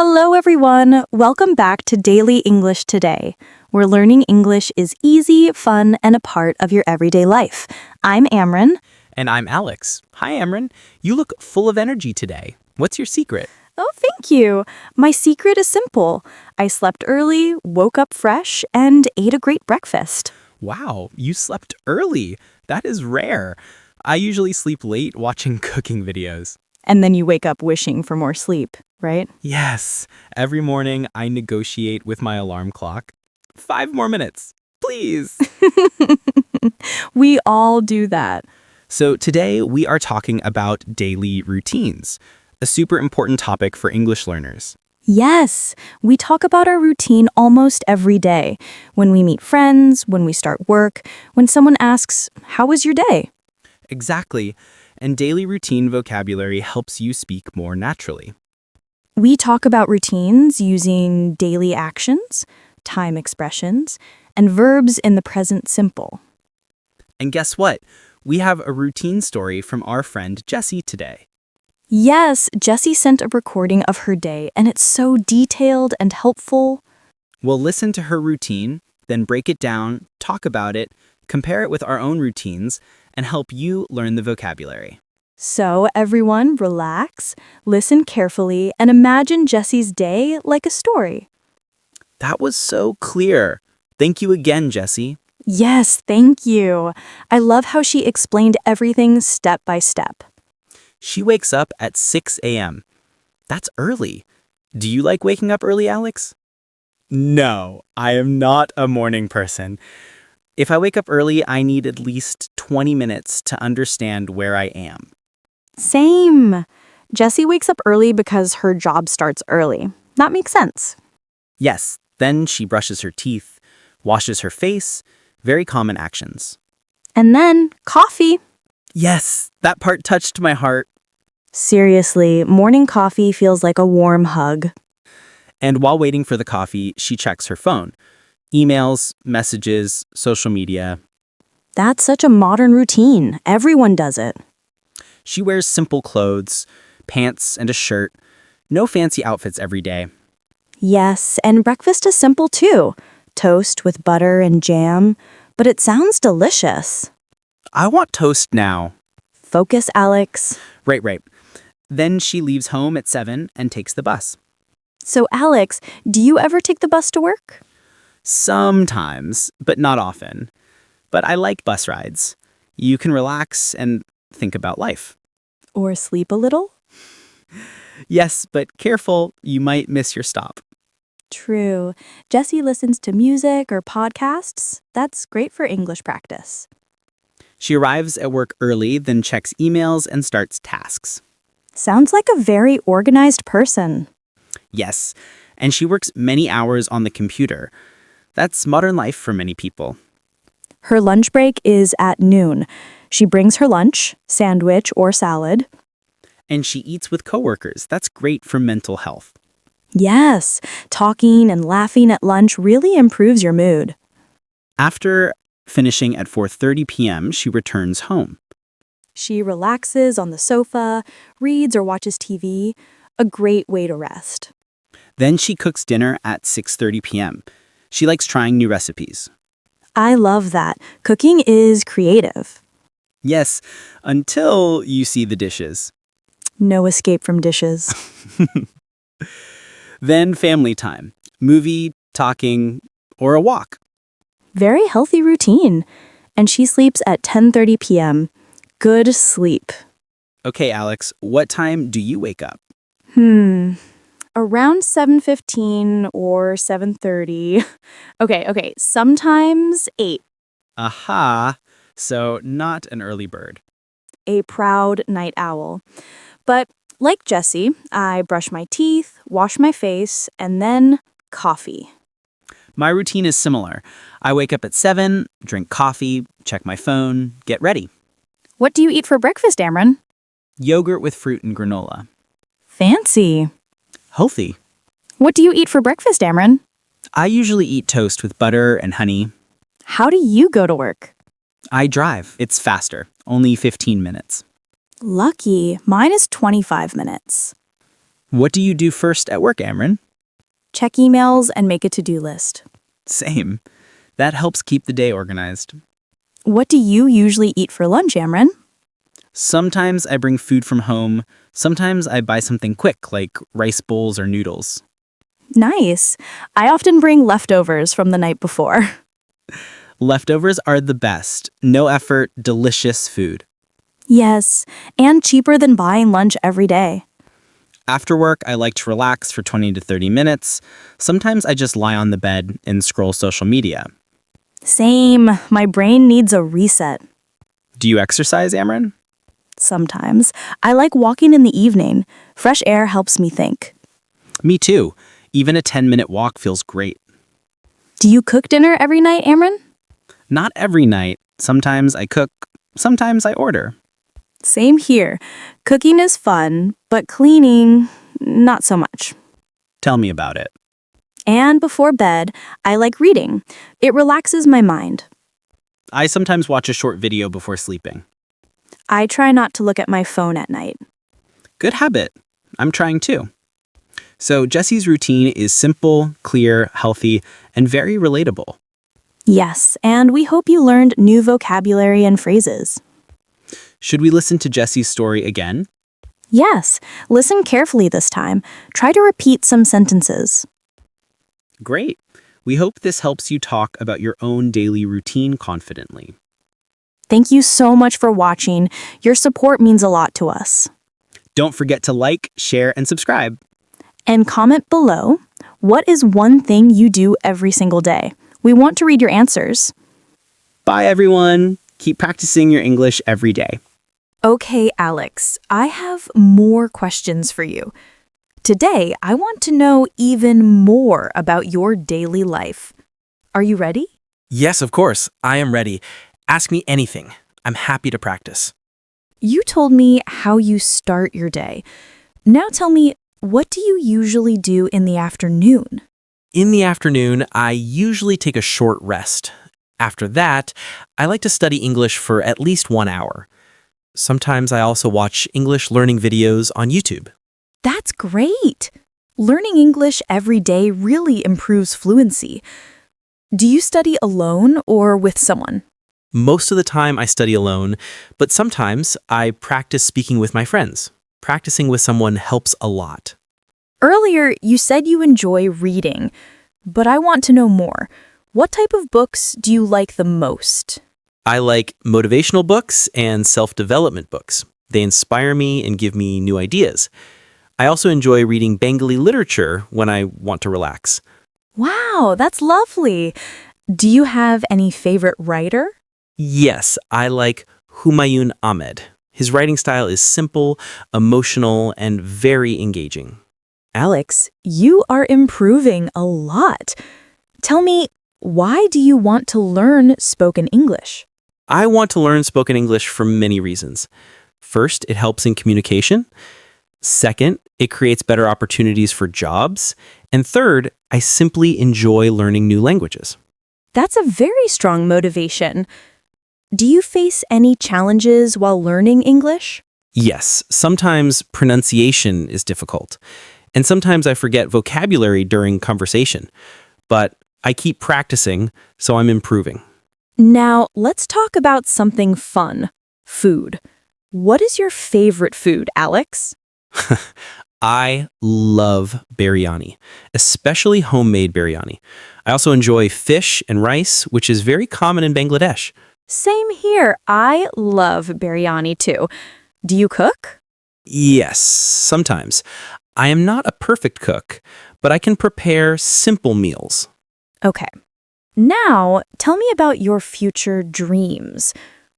Hello, everyone. Welcome back to Daily English Today, where learning English is easy, fun, and a part of your everyday life. I'm Amran. And I'm Alex. Hi, Amran. You look full of energy today. What's your secret? Oh, thank you. My secret is simple. I slept early, woke up fresh, and ate a great breakfast. Wow, you slept early. That is rare. I usually sleep late watching cooking videos. And then you wake up wishing for more sleep, right? Yes, every morning I negotiate with my alarm clock. 5 more minutes, please. We all do that. So today we are talking about daily routines, a super important topic for English learners. Yes, we talk about our routine almost every day. When we meet friends, when we start work, when someone asks, "How was your day?" Exactly, and daily routine vocabulary helps you speak more naturally. We talk about routines using daily actions, time expressions, and verbs in the present simple. And guess what? We have a routine story from our friend Jessie today. Yes, Jessie sent a recording of her day, and it's so detailed and helpful. We'll listen to her routine, then break it down, talk about it, compare it with our own routines, and help you learn the vocabulary. So, everyone, relax, listen carefully, and imagine Jessie's day like a story. That was so clear. Thank you again, Jessie. Yes, thank you. I love how she explained everything step by step. She wakes up at 6 a.m. That's early. Do you like waking up early, Alex? No, I am not a morning person. If I wake up early, I need at least 20 minutes to understand where I am. Same. Jessie wakes up early because her job starts early. That makes sense. Yes, then she brushes her teeth, washes her face, very common actions. And then, coffee. Yes, that part touched my heart. Seriously, morning coffee feels like a warm hug. And while waiting for the coffee, she checks her phone. Emails, messages, social media. That's such a modern routine. Everyone does it. She wears simple clothes, pants and a shirt. No fancy outfits every day. Yes, and breakfast is simple too. Toast with butter and jam, but it sounds delicious. I want toast now. Focus, Alex. Right. Then she leaves home at 7 and takes the bus. So, Alex, do you ever take the bus to work? Sometimes, but not often. But I like bus rides. You can relax and think about life. Or sleep a little? Yes, but careful, you might miss your stop. True. Jessie listens to music or podcasts. That's great for English practice. She arrives at work early, then checks emails and starts tasks. Sounds like a very organized person. Yes, and she works many hours on the computer. That's modern life for many people. Her lunch break is at noon. She brings her lunch, sandwich or salad. And she eats with coworkers. That's great for mental health. Yes, talking and laughing at lunch really improves your mood. After finishing at 4:30 p.m., she returns home. She relaxes on the sofa, reads or watches TV. A great way to rest. Then she cooks dinner at 6:30 p.m. She likes trying new recipes. I love that. Cooking is creative. Yes, until you see the dishes. No escape from dishes. Then family time, movie, talking, or a walk. Very healthy routine. And she sleeps at 10:30 p.m. Good sleep. Okay, Alex, what time do you wake up? Around 7:15 or 7:30. Okay. Sometimes 8. Aha, so not an early bird. A proud night owl. But like Jessie, I brush my teeth, wash my face, and then coffee. My routine is similar. I wake up at 7, drink coffee, check my phone, get ready. What do you eat for breakfast, Amran? Yogurt with fruit and granola. Fancy. Healthy. What do you eat for breakfast, Amran? I usually eat toast with butter and honey. How do you go to work? I drive. It's faster, only 15 minutes. Lucky. Mine is 25 minutes. What do you do first at work, Amran? Check emails and make a to-do list. Same. That helps keep the day organized. What do you usually eat for lunch, Amran? Sometimes I bring food from home. Sometimes I buy something quick, like rice bowls or noodles. Nice. I often bring leftovers from the night before. Leftovers are the best. No effort, delicious food. Yes, and cheaper than buying lunch every day. After work, I like to relax for 20 to 30 minutes. Sometimes I just lie on the bed and scroll social media. Same. My brain needs a reset. Do you exercise, Amran? Sometimes. I like walking in the evening. Fresh air helps me think. Me too. Even a 10-minute walk feels great. Do you cook dinner every night, Amran? Not every night. Sometimes I cook, sometimes I order. Same here. Cooking is fun, but cleaning, not so much. Tell me about it. And before bed, I like reading. It relaxes my mind. I sometimes watch a short video before sleeping. I try not to look at my phone at night. Good habit. I'm trying too. So Jessie's routine is simple, clear, healthy, and very relatable. Yes, and we hope you learned new vocabulary and phrases. Should we listen to Jessie's story again? Yes, listen carefully this time. Try to repeat some sentences. Great. We hope this helps you talk about your own daily routine confidently. Thank you so much for watching. Your support means a lot to us. Don't forget to like, share, and subscribe. And comment below, what is one thing you do every single day? We want to read your answers. Bye, everyone. Keep practicing your English every day. Okay, Alex, I have more questions for you. Today, I want to know even more about your daily life. Are you ready? Yes, of course. I am ready. Ask me anything. I'm happy to practice. You told me how you start your day. Now tell me, what do you usually do in the afternoon? In the afternoon, I usually take a short rest. After that, I like to study English for at least 1 hour. Sometimes I also watch English learning videos on YouTube. That's great! Learning English every day really improves fluency. Do you study alone or with someone? Most of the time I study alone, but sometimes I practice speaking with my friends. Practicing with someone helps a lot. Earlier, you said you enjoy reading, but I want to know more. What type of books do you like the most? I like motivational books and self-development books. They inspire me and give me new ideas. I also enjoy reading Bengali literature when I want to relax. Wow, that's lovely. Do you have any favorite writer? Yes, I like Humayun Ahmed. His writing style is simple, emotional, and very engaging. Alex, you are improving a lot. Tell me, why do you want to learn spoken English? I want to learn spoken English for many reasons. First, it helps in communication. Second, it creates better opportunities for jobs. And third, I simply enjoy learning new languages. That's a very strong motivation. Do you face any challenges while learning English? Yes, sometimes pronunciation is difficult. And sometimes I forget vocabulary during conversation. But I keep practicing, so I'm improving. Now, let's talk about something fun. Food. What is your favorite food, Alex? I love biryani, especially homemade biryani. I also enjoy fish and rice, which is very common in Bangladesh. Same here. I love biryani too. Do you cook? Yes, sometimes. I am not a perfect cook, but I can prepare simple meals. Okay. Now, tell me about your future dreams.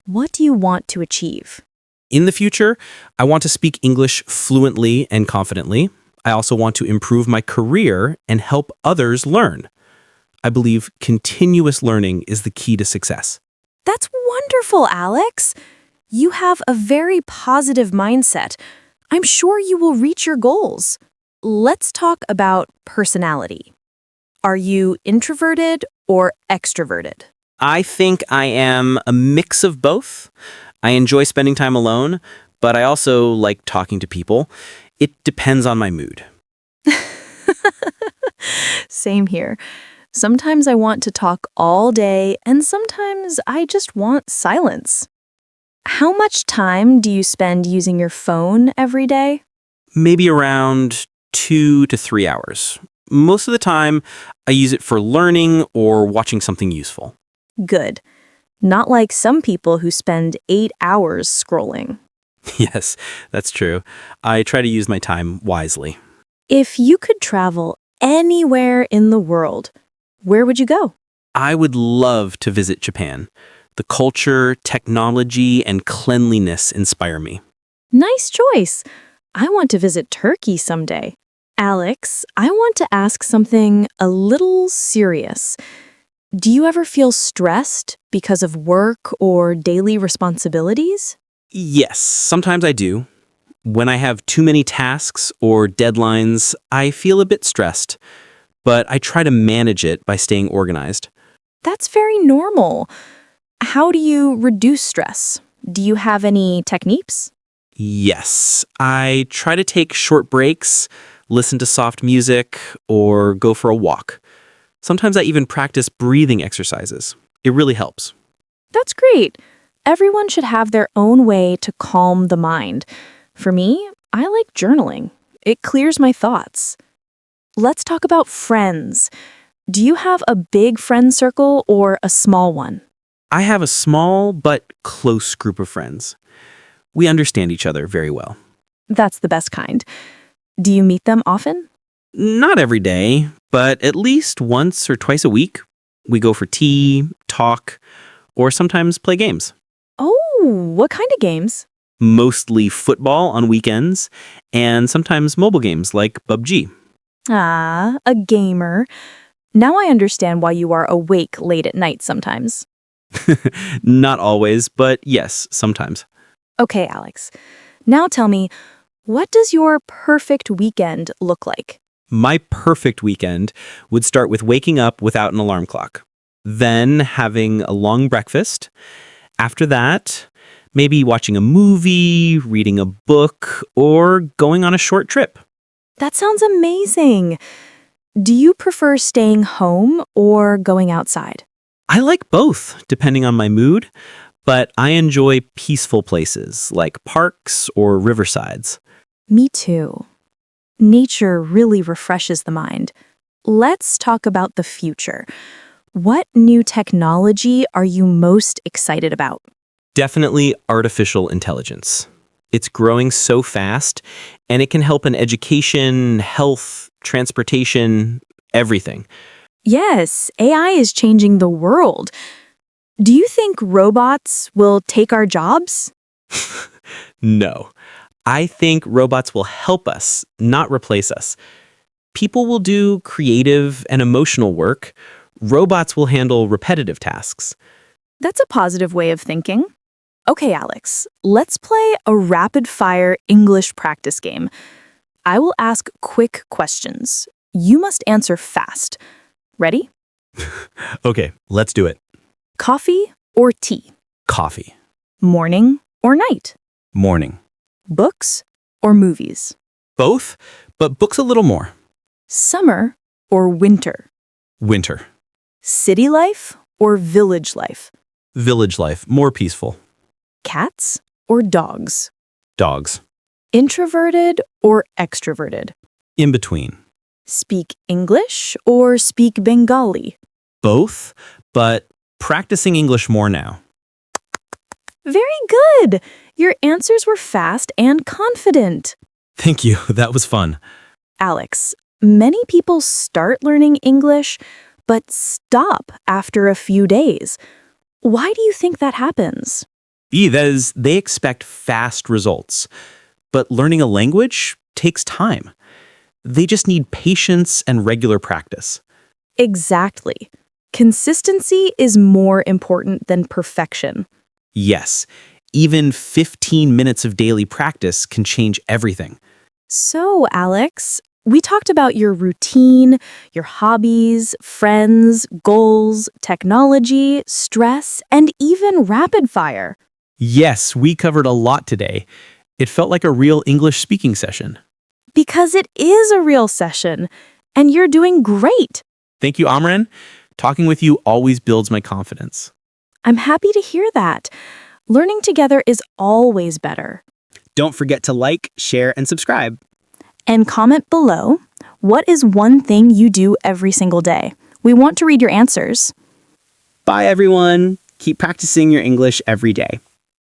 What do you want to achieve? In the future, I want to speak English fluently and confidently. I also want to improve my career and help others learn. I believe continuous learning is the key to success. That's wonderful, Alex. You have a very positive mindset. I'm sure you will reach your goals. Let's talk about personality. Are you introverted or extroverted? I think I am a mix of both. I enjoy spending time alone, but I also like talking to people. It depends on my mood. Same here. Sometimes I want to talk all day, and sometimes I just want silence. How much time do you spend using your phone every day? Maybe around 2 to 3 hours. Most of the time, I use it for learning or watching something useful. Good. Not like some people who spend 8 hours scrolling. Yes, that's true. I try to use my time wisely. If you could travel anywhere in the world, where would you go? I would love to visit Japan. The culture, technology, and cleanliness inspire me. Nice choice. I want to visit Turkey someday. Alex, I want to ask something a little serious. Do you ever feel stressed because of work or daily responsibilities? Yes, sometimes I do. When I have too many tasks or deadlines, I feel a bit stressed, but I try to manage it by staying organized. That's very normal. How do you reduce stress? Do you have any techniques? Yes, I try to take short breaks, listen to soft music, or go for a walk. Sometimes I even practice breathing exercises. It really helps. That's great. Everyone should have their own way to calm the mind. For me, I like journaling. It clears my thoughts. Let's talk about friends. Do you have a big friend circle or a small one? I have a small but close group of friends. We understand each other very well. That's the best kind. Do you meet them often? Not every day, but at least once or twice a week. We go for tea, talk, or sometimes play games. Oh, what kind of games? Mostly football on weekends, and sometimes mobile games like PUBG. Ah, a gamer. Now I understand why you are awake late at night sometimes. Not always, but yes, sometimes. Okay, Alex. Now tell me, what does your perfect weekend look like? My perfect weekend would start with waking up without an alarm clock, then having a long breakfast. After that, maybe watching a movie, reading a book, or going on a short trip. That sounds amazing. Do you prefer staying home or going outside? I like both, depending on my mood, but I enjoy peaceful places like parks or riversides. Me too. Nature really refreshes the mind. Let's talk about the future. What new technology are you most excited about? Definitely artificial intelligence. It's growing so fast, and it can help in education, health, transportation, everything. Yes, AI is changing the world. Do you think robots will take our jobs? No. I think robots will help us, not replace us. People will do creative and emotional work. Robots will handle repetitive tasks. That's a positive way of thinking. Okay, Alex, let's play a rapid-fire English practice game. I will ask quick questions. You must answer fast. Ready? Okay, let's do it. Coffee or tea? Coffee. Morning or night? Morning. Books or movies? Both, but books a little more. Summer or winter? Winter. City life or village life? Village life, more peaceful. Cats or dogs? Dogs. Introverted or extroverted? In between. Speak English or speak Bengali? Both, but practicing English more now. Very good! Your answers were fast and confident. Thank you, that was fun. Alex, many people start learning English, but stop after a few days. Why do you think that happens? That is, they expect fast results. But learning a language takes time. They just need patience and regular practice. Exactly. Consistency is more important than perfection. Yes, even 15 minutes of daily practice can change everything. So, Alex, we talked about your routine, your hobbies, friends, goals, technology, stress, and even rapid fire. Yes, we covered a lot today. It felt like a real English speaking session. Because it is a real session, and you're doing great. Thank you, Amran. Talking with you always builds my confidence. I'm happy to hear that. Learning together is always better. Don't forget to like, share, and subscribe. And comment below, what is one thing you do every single day? We want to read your answers. Bye, everyone. Keep practicing your English every day.